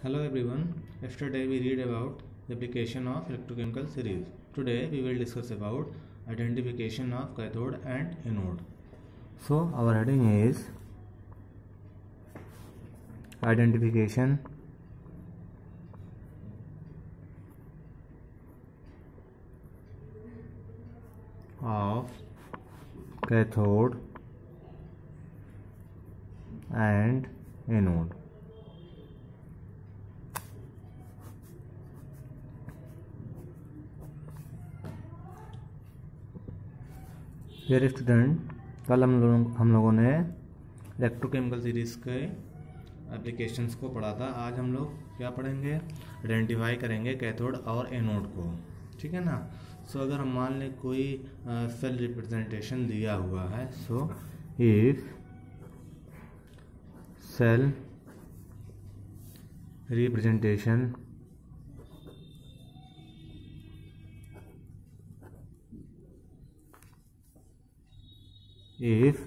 Hello everyone, yesterday we read about the application of electrochemical series. Today we will discuss about identification of cathode and anode. So our heading is identification of cathode and anode. Dear student, कल हम लोगों ने electrochemical series के applications को पढ़ा था। आज हम लोग क्या पढ़ेंगे? आइडेंटिफाई करेंगे कैथोड और एनोड को, ठीक है ना। सो अगर हम मान लें कोई सेल रिप्रेजेंटेशन दिया हुआ है, so if cell representation if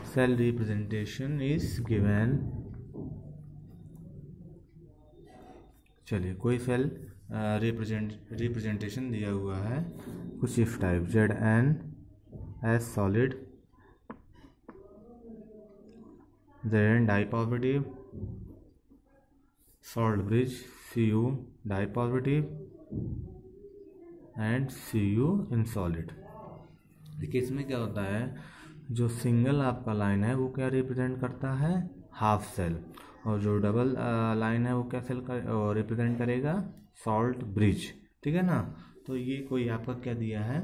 cell representation is given, चलिए कोई सेल रिप्रेजेंटेशन दिया हुआ है कुछ इस type Zn as solid, Zn dipositive, salt bridge Cu dipositive and Cu in solid. देखिए इसमें क्या होता है, जो सिंगल आपका लाइन है वो क्या रिप्रेजेंट करता है? Half cell. और जो डबल लाइन है वो क्या सेल रिप्रेजेंट करेगा? सॉल्ट ब्रिज, ठीक है ना। तो ये कोई आपका क्या दिया है?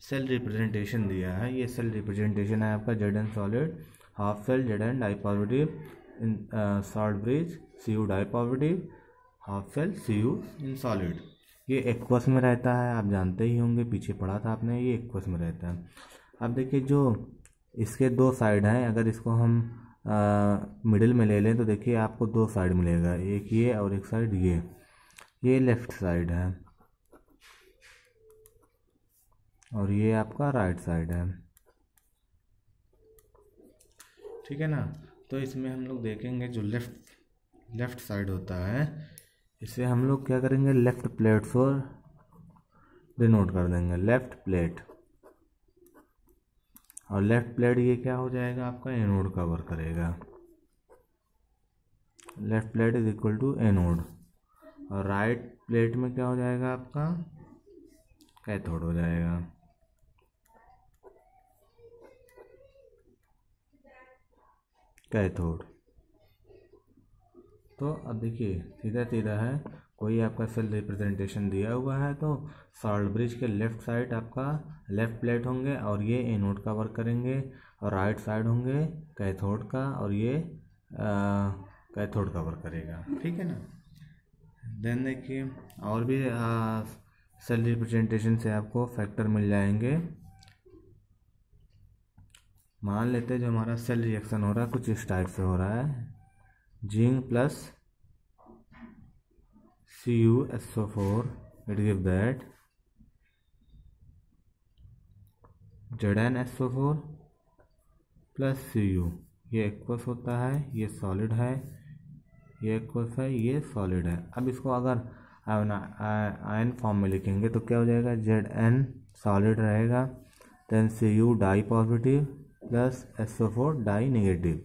सेल रिप्रेजेंटेशन दिया है। ये सेल रिप्रेजेंटेशन है आपका Zn solid, half cell Zn dipositive, in salt bridge Cu dipositive, half cell Cu in solid. ये एक्वस में रहता है, आप जानते ही होंगे, पीछे पढ़ा था आपने, ये एक्वस में रहता है। अब देखिए जो इसके दो साइड हैं, अगर इसको हम मिडिल में ले लें तो देखिए आपको दो साइड मिलेगा, एक ये और एक साइड ये लेफ्ट साइड है और ये आपका राइट साइड है, ठीक है ना। तो इसमें हम लोग देखेंगे जो लेफ्ट साइड होता है, इसे हम लोग क्या करेंगे? लेफ्ट प्लेट से डिनोट कर देंगे, लेफ्ट प्लेट। और लेफ्ट प्लेट ये क्या हो जाएगा? आपका एनोड कवर करेगा। Left plate is equal to anode. और राइट प्लेट में क्या हो जाएगा? आपका कैथोड हो जाएगा। कैथोड। तो अब देखिए सीधा सीधा है, कोई आपका सेल रिप्रेजेंटेशन दिया हुआ है तो सॉल्ट ब्रिज के लेफ्ट साइड आपका लेफ्ट प्लेट होंगे और ये एनोड का वर्क करेंगे, और राइट साइड होंगे कैथोड का और ये कैथोड का वर्क करेगा, ठीक है ना। देन देखिए और भी सेल रिप्रेजेंटेशन से आपको फैक्टर मिल जाएंगे। मान लेते हैं जो हमारा सेल रिएक्शन हो रहा है कुछ इस टाइप से हो रहा है, zinc plus CuSO4, it gives that ZnSO4 plus Cu। ये एक्वस होता है, ये सॉलिड है, ये एक्वस है, ये सॉलिड है। अब इसको अगर आयन फॉर्म में लिखेंगे तो क्या हो जाएगा? Zn सॉलिड रहेगा, then Cu di positive plus SO4 di negative,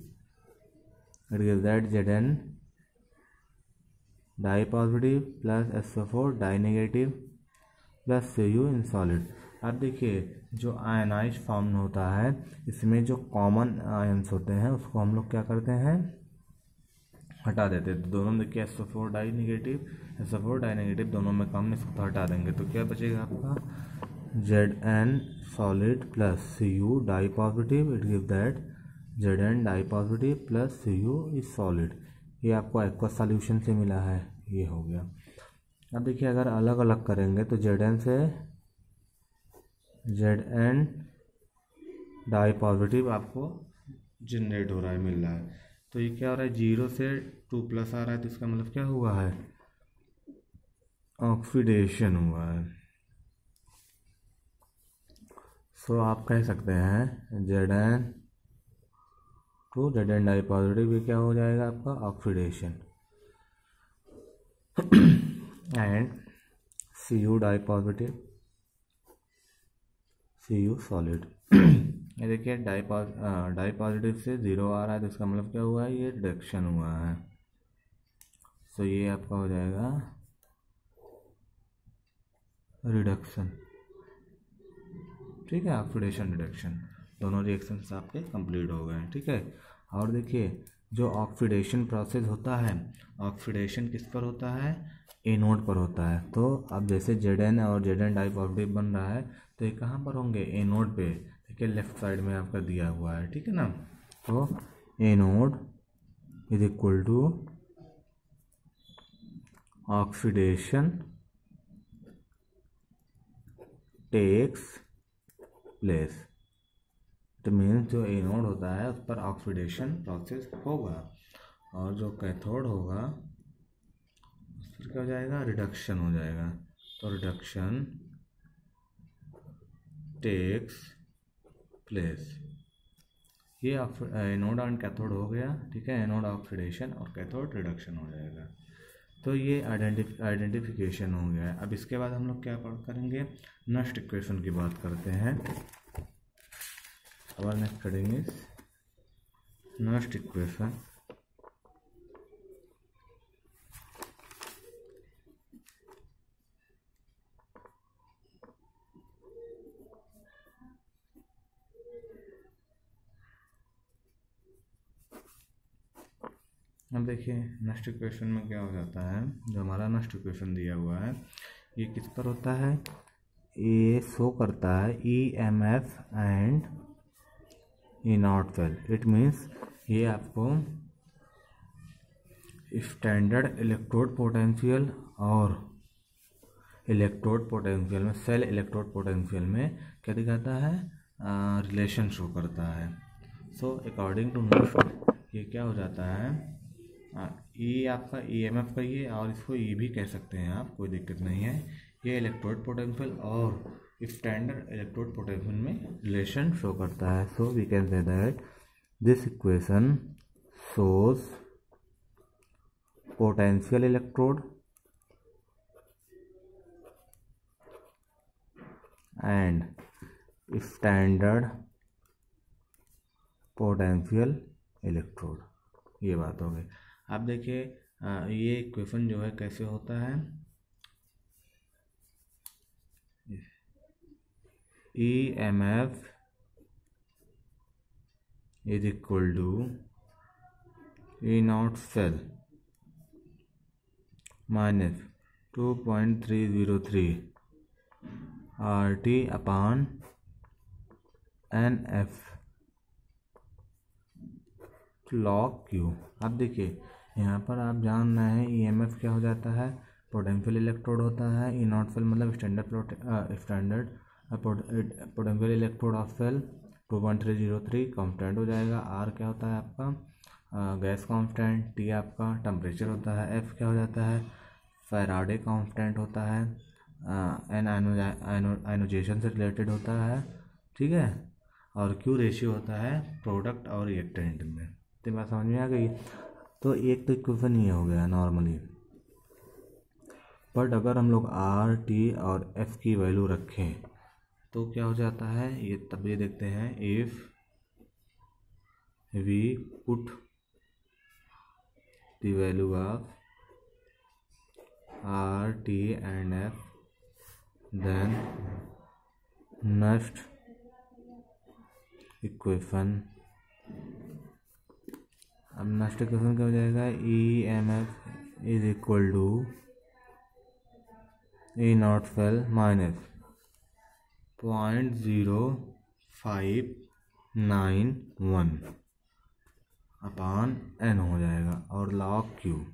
it gives that Zn di positive plus SO4 di negative plus Cu in solid. अब देखिए जो आयनाइज फॉर्म होता है, इसमें जो कॉमन आयन्स होते हैं उसको हम लोग क्या करते हैं? हटा देते हैं। तो दोनों में देखिए SO4 डाई नेगेटिव दोनों में कॉमन, इसको तो हटा देंगे तो क्या बचेगा आपका? Zn solid plus Cu di positive, it give that Zn di positive plus Cu is solid. ये आपको एक्वस सॉल्यूशन से मिला है, ये हो गया। अब देखिए अगर अलग अलग करेंगे तो Zn से Zn डाई पॉजिटिव आपको जनरेट हो रहा है, मिल रहा है। तो ये क्या हो रहा है? 0 से 2 प्लस आ रहा है, तो इसका मतलब क्या हुआ है? ऑक्सीडेशन हुआ है। सो आप कह सकते हैं Zn to Zn di positive, ये क्या हो जाएगा? आपका oxidation. And Cu di positive, Cu solid. ये देखिए डाई पॉजिटिव से 0 आ रहा है, तो इसका मतलब क्या हुआ है, ये रिडक्शन हुआ है। तो ये आपका हो जाएगा रिडक्शन, ठीक है, ऑक्सीडेशन रिडक्शन, दोनों रिएक्शंस आपके कंप्लीट हो गए, ठीक है। और देखिए जो ऑक्सीडेशन प्रोसेस होता है, ऑक्सीडेशन किस पर होता है, एनोड पर होता है। तो अब जैसे Zn और Zn डाई पॉजिटिव बन रहा है, तो ये कहाँ पर होंगे, एनोड पे, ठीक है, लेफ्ट साइड में आपका दिया हुआ है, ठीक है ना। तो anode is equal to oxidation takes place, तो मीन्स जो एनोड होता है उस पर ऑक्सीडेशन प्रोसेस होगा, और जो कैथोड होगा उस पर क्या हो जाएगा, रिडक्शन हो जाएगा। तो रिडक्शन टेक्स प्लेस, ये एनोड एंड कैथोड हो गया, ठीक है, एनोड ऑक्सीडेशन और कैथोड रिडक्शन हो जाएगा। तो ये आइडेंटिफिकेशन हो गया है। अब इसके बाद हम लोग क्या करेंगे, नेक्स्ट इक्वेशन की बात करते हैं। Our next heading is next equation. अब देखिए नेक्स्ट इक्वेशन में क्या हो जाता है, जो हमारा नेक्स्ट इक्वेशन दिया हुआ है ये किस पर होता है, ये शो करता है EMF and E naught cell. It means ये आपको स्टैंडर्ड इलेक्ट्रोड पोटेंशियल और इलेक्ट्रोड पोटेंशियल में, सेल इलेक्ट्रोड पोटेंशियल में क्या दिखाता है, रिलेशन शो करता है। सो अकॉर्डिंग टू नेक्स्ट ये क्या हो जाता है, ये आपका EMF का ये, और इसको ये भी कह सकते हैं आप, कोई दिक्कत नहीं है। ये इलेक्ट्रोड पोटेंशियल और स्टैंडर्ड इलेक्ट्रोड पोटेंशियल में रिलेशन शो करता है। So we can say that this equation shows potential electrode and standard potential electrode, ये बात हो गई। आप देखिए ये इक्वेशन जो है कैसे होता है, EMF is equal to E naught cell minus 2.303 RT upon NF log Q। अब देखिए यहाँ पर आप जान रहे हैं EMF क्या हो जाता है, पोटेंशियल इलेक्ट्रोड होता है। ई नॉट सेल मतलब standard potential electrode of cell 2.303 constant हो जाएगा। आर क्या होता है आपका गैस कांस्टेंट, टी आपका टेम्परेचर होता है, एफ क्या हो जाता है फैराडे कांस्टेंट होता है, एन आयनोजेशन से रिलेटेड होता है, ठीक है, और क्यू रेशियो होता है प्रोडक्ट और रिएक्टेंट में। तो बात समझ में आ गई। तो एक तो इक्वेशन ये हो गया नॉर्मली, बट अगर हम लोग आर टी और एफ की वैल्यू रखें तो क्या हो जाता है, ये तब ये देखते हैं, if we put the value of R T and F then next equation, अब नेक्स्ट इक्वेशन क्या हो जाएगा, EMF is equal to E naught cell minus 0.0591 upon n हो जाएगा, और लॉग क्यू,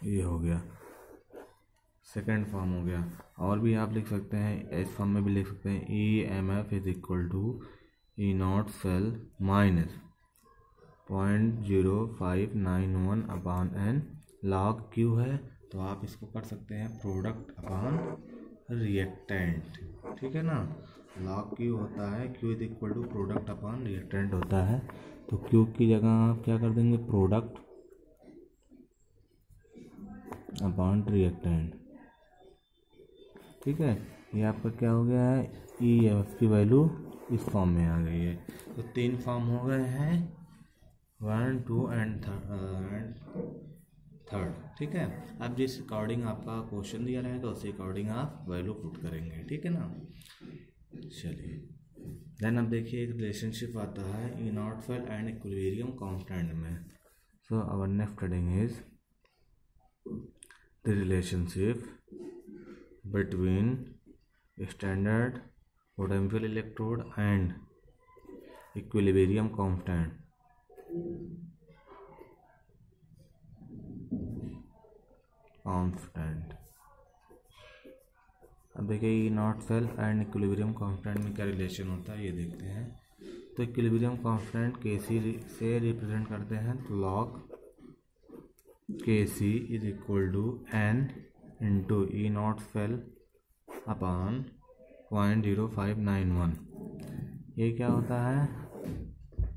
ये हो गया सेकेंड फॉर्म हो गया। और भी आप लिख सकते हैं, इस फॉर्म में भी लिख सकते हैं, EMF is equal to E naught cell minus 0.0591 upon n log Q है। तो आप इसको कर सकते हैं प्रोडक्ट अपॉन रिएक्टेंट, ठीक है ना। लॉग क्यू होता है, Q is equal to product upon reactant होता है। तो क्यू की जगह आप क्या कर देंगे, प्रोडक्ट अपॉन रिएक्टेंट। ठीक है, ये आपका क्या हो गया है, ई एफ की वैल्यू इस फॉर्म में आ गई है। तो 3 फॉर्म हो गए हैं, 1, 2 एंड थर्ड। ठीक है, अब जिस अकॉर्डिंग आपका क्वेश्चन दिया रहेगा उसी अकॉर्डिंग आप वैल्यू पुट करेंगे। ठीक है ना, चलिए देन अब देखिए एक रिलेशनशिप आता है E naught cell and equilibrium constant में। So our next heading is the relationship between standard potential electrode and equilibrium constant. अब देखिए E naught cell and equilibrium constant में क्या रिलेशन होता है ये देखते हैं। तो इक्विलिब्रियम कांस्टेंट के सी से रिप्रेजेंट करते हैं, तो log K C is equal to n into E naught cell upon 0.0591। ये क्या होता है,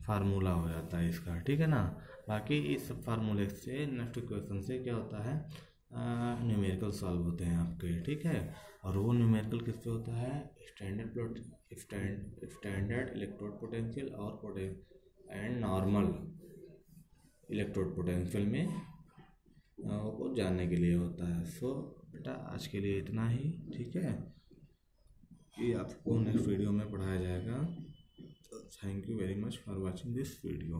फार्मूला हो जाता है इसका। ठीक है ना, बाकी इस फार्मूले से नेक्स्ट इक्वेशन से क्या होता है, न्यूमेरिकल सॉल्व होते हैं आपके। ठीक है, और वो न्यूमेरिकल किस पे होता है, स्टैंडर्ड इलेक्ट्रोड पोटेंशियल और एंड नॉर्मल इलेक्ट्रोड पोटेंशियल में को जानने के लिए होता है। सो बेटा आज के लिए इतना ही। ठीक है, ये आपको नेक्स्ट वीडियो में पढ़ाया जाएगा। Thank you very much for watching this video.